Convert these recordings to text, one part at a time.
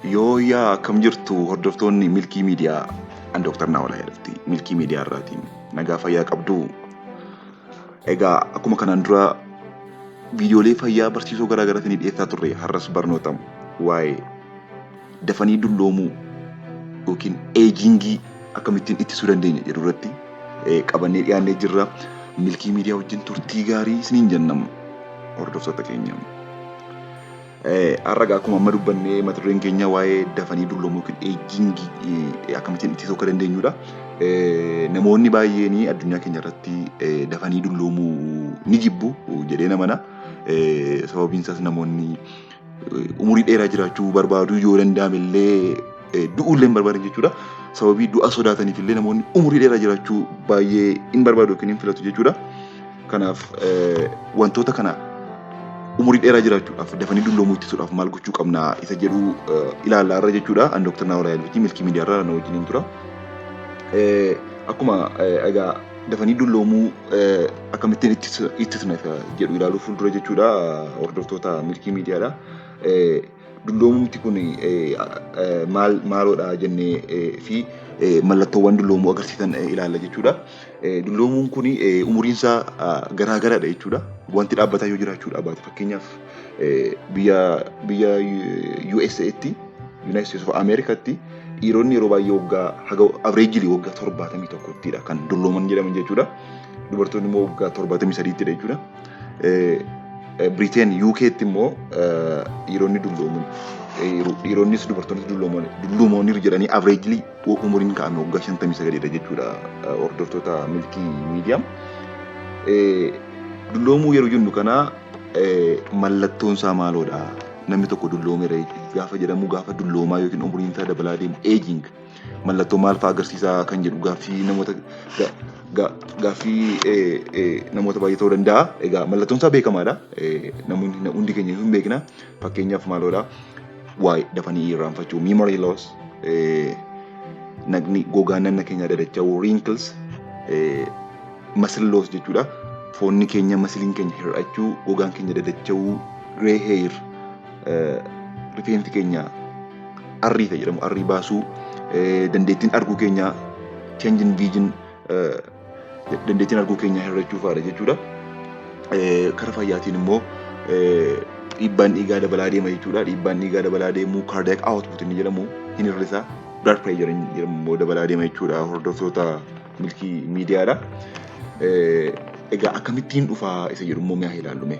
Yaa akkam jirtu hordoftoonni Milkii Miidiyaa an Dooktar Naawolaa jedhamti. Milkii Miidiyaa irraatiin nagaa fayyaa qabdu. Egaa akkuma kanaan dura viidiyoolee fayyaa barsiisoo garaa garaatiin dhiyeessaa turre har'as barnoota waa'ee dafanii dulloomuu yookiin eejingii akkamittiin ittisuu dandeenya jedhu irratti qabannee dhiyaannee jirra. Milkii Miidiyaa wajjin turtii gaarii isiniin jennam hordoftoota keenya. Har'a akkuma amma dubbannee mata dureen keenya waa'ee dafanii dulloomuu yookiin eejingii akkamittiin ittisuu akka dandeenyudha. Namoonni baay'een addunyaa keenya irratti dafanii dulloomuu ni jibbu jedhee namana. Sababiin isaas namoonni umurii dheeraa jiraachuu barbaadu yoo danda'ame illee du'uullee hin barbaadan jechuudha. Sababii du'a sodaataniif illee namoonni umurii dheeraa jiraachuu baay'ee hin barbaadu yookiin hin filatu jechuudha. Kanaaf wantoota kana umurii dheeraa jiraachuudhaaf dafanii dulloomuu ittisuudhaaf maal gochuu qabna isa jedhu ilaallaa irra jechuudha. An Dooktar Naawolaa Yaalbitii Milkii Miidiyaa irraa na wajjin tura. Akkuma egaa dafanii dulloomuu akkamittiin ittisna jedhu ilaaluu fuuldura jechuudha hordoftoota Milkii Miidiyaadha. Dulloomumti kun maaloodha jennee fi mallattoowwan dulloomuu agarsiisan ilaalla jechuudha. Dulloomuun kun umuriinsaa garaa garaadha jechuudha. Wanti dhaabbataa yoo jiraachuu baate fakkeenyaaf biyya USA'tti United States of Americaatti dhiironni yeroo baay'ee waggaa haga averejilii waggaa 71ttidha kan dullooman jedhaman jechuudha. Dubartoonni immoo waggaa 73ttidha jechuudha. Britain UK'tti immoo dhiironnis dubartoonnis dulloomoonni jedhanii averejilii umuriin kaa'ame waggaa 59dha jechuudha hordoftoota Milkii Miidiyaa. Dulloomuu yeroo jennu kana mallattoon isaa maaloodha? Namni tokko dulloomeera gaafa jedhamu gaafa dulloomaa yookiin umuriin isaa dabalaa deemu eejing mallattoo maal fa'aa agarsiisaa kan jedhu gaaffii namoota baay'ee ta'uu danda'a. Egaa mallattoon isaa beekamaadha. Namoonni hundi keenya hin beekna. Fakkeenyaaf maaloodha? Waa'ee dafanii irraanfachuu, memory loss, naqni gogaan nanna keenya dadacha'uu, wrinkles, muscle loss jechuudha. Foonni keenya masiliin keenya hir'achuu, gogaan keenya dadacha'uu, grey hair, rifeensi keenya arriita jedhamu arrii baasuu, dandeettiin arguu keenya change in vision, dandeettiin arguu keenya hir'achuu fa'aadha jechuudha. Karaa fayyaatiin immoo dhiibbaan dhiigaa dabalaa deema jechuudha. Dhiibbaan dhiigaa dabalaa deemu cardiac output inni jedhamu hin hir'isa. Blood pressure jedhamu immoo dabalaa deema jechuudha hordoftoota Milkii Miidiyaadha. Egaa akkamittiin dhufa isa jedhu immoo mi'a ilaallume.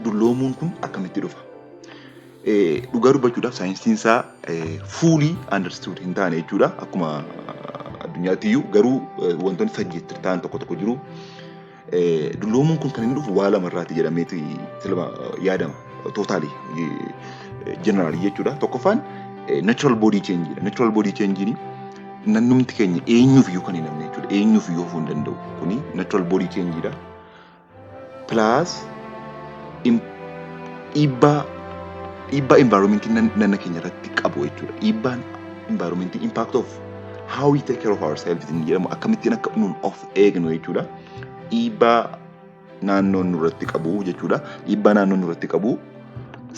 Dulloomuun kun akkamitti dhufa? Dhugaa dubbachuudhaaf saayinsiin isaa fully understood hin taane jechuudha. Akkuma addunyaatti iyyuu garuu wantoonni suggested ta'an tokko jiru. Dulloomuun kun kan inni dhufu waa lamarraati jedhameeti yaadama. Totally general jechuudha. Tokkoffaan natural body change dha. Natural body change nannumti keenya eenyuuf iyyuu kan hin namne jechuudha. Eenyuuf iyyuu ofuu hin danda'u. Kuni natural body change dha. Plus dhiibbaa environmentii nanna keenya irratti qabu jechuudha. Dhiibbaan environmentii impact of how we take care of ourselves jedhamu akkamittiin akka nuun of eegnu jechuudha. Dhiibbaa naannoon nurratti qabu jechuudha. Dhiibbaa naannoon nurratti qabu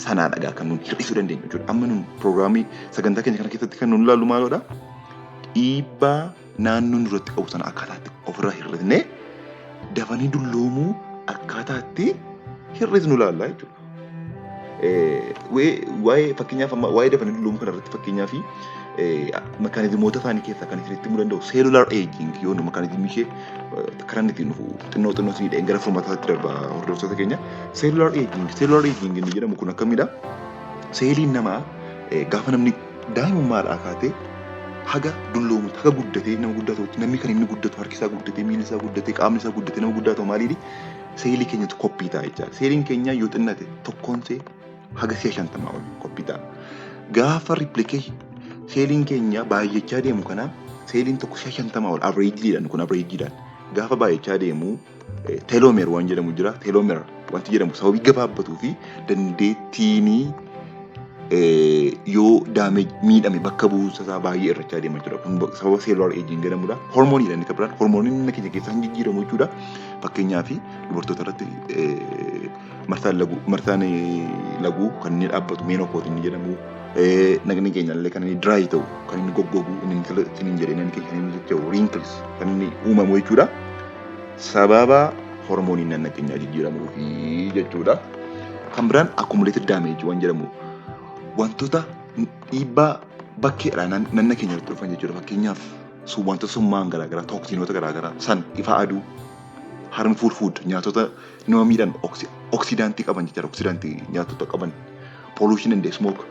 sanaadha kan nuun hir'isuu dandeenyu jechuudha. Amma nuun piroograamii sagantaa keenya kana keessatti kan nuun ilaallu maaloodha? Dhiibbaa naannoon nurratti qabu sana akkaataatti ofirraa hir'isnee dafanii dulloomuu akkaataatti hir'isnu ilaalla jechuudha. Waa'ee fakkeenyaaf amma waa'ee dafanii dulloomuu kanarratti fakkeenyaaf mekaanizimoota isaanii keessaa kan isinitti himuu danda'u cellular aging yoo nu mekaanizimii ishee karaa ittiin dhufu xinnoo isinii gara furmaataatti darba hordoftoota keenya. Cellular aging inni jedhamu kun akkamidha? Seeliin namaa gaafa namni daa'imummaadhaa kaatee haga dulloomutti haga guddatee nama guddatuutti namni kan inni guddatu harki isaa guddatee miilli isaa guddatee qaamni isaa guddatee nama guddatu maaliidhi? Seelii keenyatu koppii ta'a jechaadha. Seeliin keenya yoo xinnate tokkoon see haga 50 ol koppii ta'a. Gaafa replication seeliin keenya baay'achaa deemu kana seeliin tokko 50 ol averageedhaan kun averageedhaan gaafa baay'achaa deemu telomer waan jedhamu jira. Telomer wanti jedhamu sababii gabaabbatuu fi dandeettiin yoo miidhame bakka buusa isaa baay'ee irrachaa deema jechuudha. Kun sababa cellular aging jedhamudha. Hormooniidhaan inni kabiraan hormooniin inni keenya keessaa hin jijjiiramu jechuudha. Fakkeenyaaf dubartoota irratti martaan laguu kan inni dhaabbatu meenopause inni jedhamu naqni keenya illee kan inni dry ta'u kan inni goggogu inni hin jedhee naqni keenya kan inni jechuu wrinkles kan inni uumamu jechuudha. Sababa hormooniin naqna keenyaa jijjiiramuufi jechuudha. Kan biraan accumulated damage waan jedhamu wantoota dhiibbaa bakkeedhaa naqna keenya irratti dhufan jechuudha. Fakkeenyaaf wantoota summaan garaagaraa tooksinoota garaagaraa san ifa aduu harmful food nyaatota nama miidhan oksidaantii qaban jechuudha. Oksidaantii nyaatota qaban pollution and smoke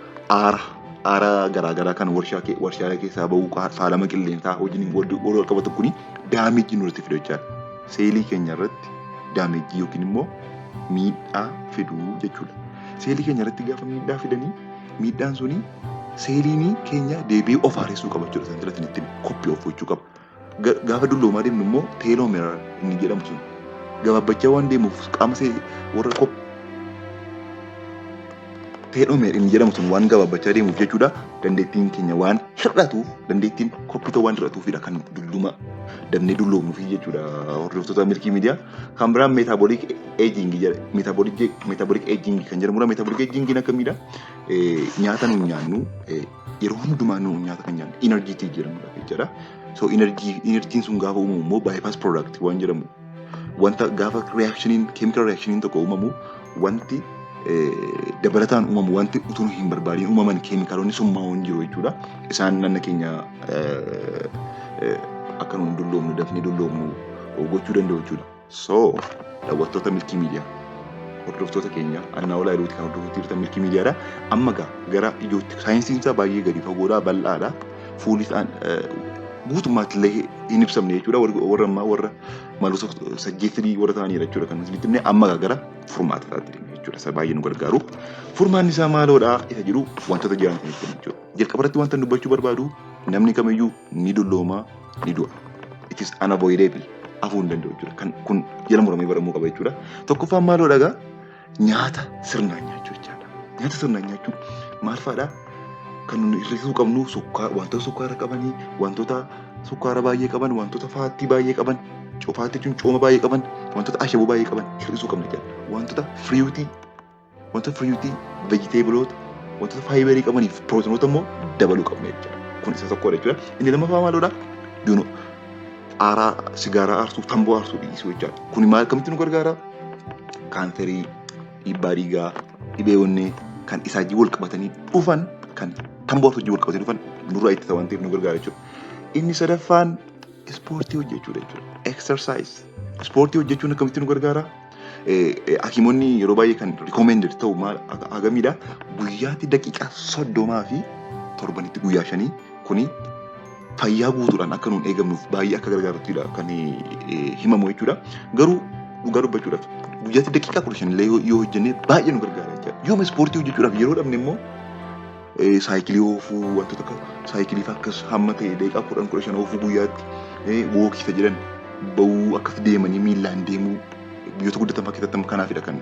aara garaagaraa kan warshaalee keessaa bahu faalama qilleensaa hojiin wal qabatu kuni daamejii nurratti fidu jechuudha. Seelii keenya irratti daamejii yookiin immoo miidhaa fiduu jechuudha. Seelii keenya irratti gaafa miidhaa fidanii miidhaan suni seeliin keenya deebi'ee of haaressuu qaba jechuudha. Isaan jalatti ittiin koppii of gochuu qaba. Gaafa dulloomaa deemnu immoo teeloomeeraa inni jedhamu sun gabaabbachaa waan deemuuf qaama warra teeloomeer inni jedhamu sun waan gabaabbachaa deemuuf jechuudha. Dandeettiin keenya waan hir'atuuf dandeettiin koppita waan hir'atuufidha kan dulluma dabnee dulloomnuufi jechuudha. Hordoftoota milkii miidiyaa kan biraan meetaaboliik eejingii jedha. Meetaaboliik eejingii kan jedhamudha. Meetaaboliik eejingiin akkamiidha? Nyaata nu nyaannu yeroo hundumaa nu nyaata kan nyaannu inerjiitii jedhamudha jechuudha. So inerjiin sun gaafa uumamu immoo bypass product waan jedhamu wanta gaafa chemical reactioniin tokko uumamu wanti dabalataan uumamu wanti utuu hin barbaadiin uumaman keemikaalonni summaa'oon jiru jechuudha. Isaan naqna keenya akka nuun dulloomnu dafnee dulloomnu gochuu danda'u jechuudha. So daawwattoota milkii miidiyaa hordoftoota keenya annaa olaa iluuti kan hordoftoota jirtan milkii miidiyaadha. Amma gara ijootti saayinsiin isaa baay'ee gadi fagoodhaa bal'aadha. Fuulli guutummaatti illee hin ibsamne jechuudha. Warra maloota sajjeettii warra ta'aniidha jechuudha. Kan nuti ibne amma gara furmaataatti deemne jechuudha. Isa baay'ee nu gargaaru. Furmaanni isaa maaloodha isa jedhu wantoota jiran kan ibsan jechuudha. Jalqaba irratti wanta dubbachuu barbaadu namni kamiyyuu ni dullooma ni du'a. It is unavoidable. Afuu hin danda'u jechuudha. Kun jala muramee baramuu qaba jechuudha. Tokkoffaan maaloodha egaa nyaata sirnaan nyaachuu jechaadha. Nyaata sirnaan nyaachuu maal fa'aadha? Kan nuyi hir'isuu qabnu wantoota sukkaara qabanii, wantoota sukkaara baay'ee qaban, wantoota faattii baay'ee qaban, faattii jechuun cooma baay'ee qaban, wantoota ashaboo baay'ee qaban hir'isuu qabna jechuudha. Wantoota firiiwutii, veejiteebiloota, wantoota faayibarii qabaniif pirootiinoota immoo dabaluu qabna jechuudha. Kun isa tokkodha jechuudha. Inni lammaffaa maaloodha? Aaraa sigaaraa aarsuu, tamboo aarsuu dhiisuu jechuudha. Kun maal akkamitti nu gargaara? Kaanserii, dhiibbaa dhiigaa, dhibee onnee kan isaanii wal qabatanii dhufan kan tamboo aarsuu wal qabatanii dhufan nurraa ittisa waan ta'eef nu gargaara jechuudha. Inni sadaffaan ispoortii hojjechuudha jechuudha. Exercise. Ispoortii hojjechuun akkamitti nu gargaara? Hakimoonni yeroo baay'ee kan recommended ta'u maal agamiidha? Guyyaatti daqiiqaa 30 fi torbanitti guyyaa 5 kuni fayyaa guutuudhaan akka nuun eegamnuuf baay'ee akka gargaaruttidha kan himamu jechuudha. Garuu dhugaa dubbachuudhaaf guyyaatti daqiiqaa 15 illee yoo hojjenne baay'ee nu gargaara jechuudha. Yooma ispoortii hojjechuudhaaf yeroo dhabne immoo saayikilii oofuu wantoota akka saayikiliif akkas hamma ta'e daqiiqaa 10-15 oofuu guyyaatti wookisa jedhan bahuu akkas deemanii miillaan deemuu biyyoota guddatamaa keessatti kanaafidha kan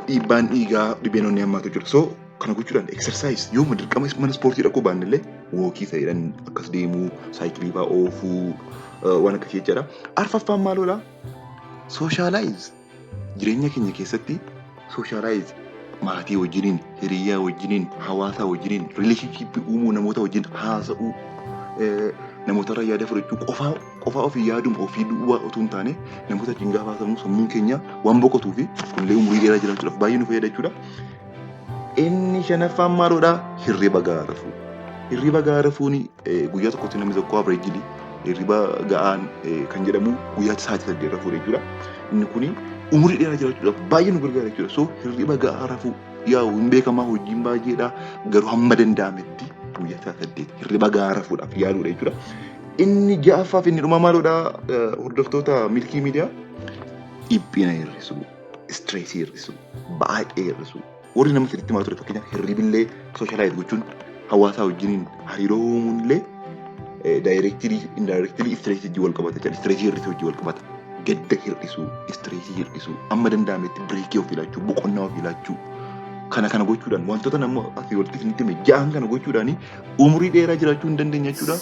dhiibbaan dhiigaa dhibeen onnee hammaatu jira. So kana gochuudhaan exercise yoo dirqama mana ispoortii dhaquu baanne illee wookii ta'edhaan akkas deemuu saayikilii fa'aa oofuu waan akkasii jechaadha. Arfaffaan maaloodha? Sooshaalaayiz. Jireenya keenya keessatti sooshaalaayiz maatii wajjiniin, hiriyaa wajjiniin, hawaasa wajjiniin, rileeshnshiippii uumuu, namoota wajjin haasa'uu, namoota irraa yaada fudhachuu qofaa ofii yaaduma ofii duwwaa otoo hin taane namoota wajjin gaafa haasamu sammuun keenya waan boqotuu fi kunillee umurii dheeraa jiraachuudhaaf baay'ee nu fayyada jechuudha. Inni shanaffaan maaloodha? Hirriba gahaa rafuu. Hirriba gahaa rafuun guyyaa tokkotti namni tokko averejili hirriba ga'aan kan jedhamu guyyaatti sa'aatii 8 rafuudha jechuudha. Inni kuni umurii dheeraa jiraachuudhaaf baay'ee nu gargaara jechuudha. So hirriba gahaa rafuu yaa'u hin beekamaa hojiin baay'eedha garuu hamma danda'ametti guyyaatti 8 hirriba gahaa rafuudhaaf yaaluudha jechuudha. Inni ja'affaaf inni dhuma maaloodha? Hordoftoota milkii miidiyaa dhiphina hir'isuu, istireesii hir'isuu, baay'ee hir'isuu. Warri nama sirriitti maal ture fakkeenyaaf hirribillee sooshaalaayit gochuun hawaasaa wajjiniin hariiroo uumuunillee daayireektilii indaayireektilii istireesii wal qabata jechuudha. Istireesii hir'isuu wajjin wal qabata. Gadda hir'isuu, istireesii hir'isuu, amma danda'ametti bireekii ofii laachuu, boqonnaa ofii laachuu kana gochuudhaan wantoota nama asii walitti isinitti hime ja'an kana gochuudhaan umurii dheeraa jiraachuu hin dandeenya jechuudha.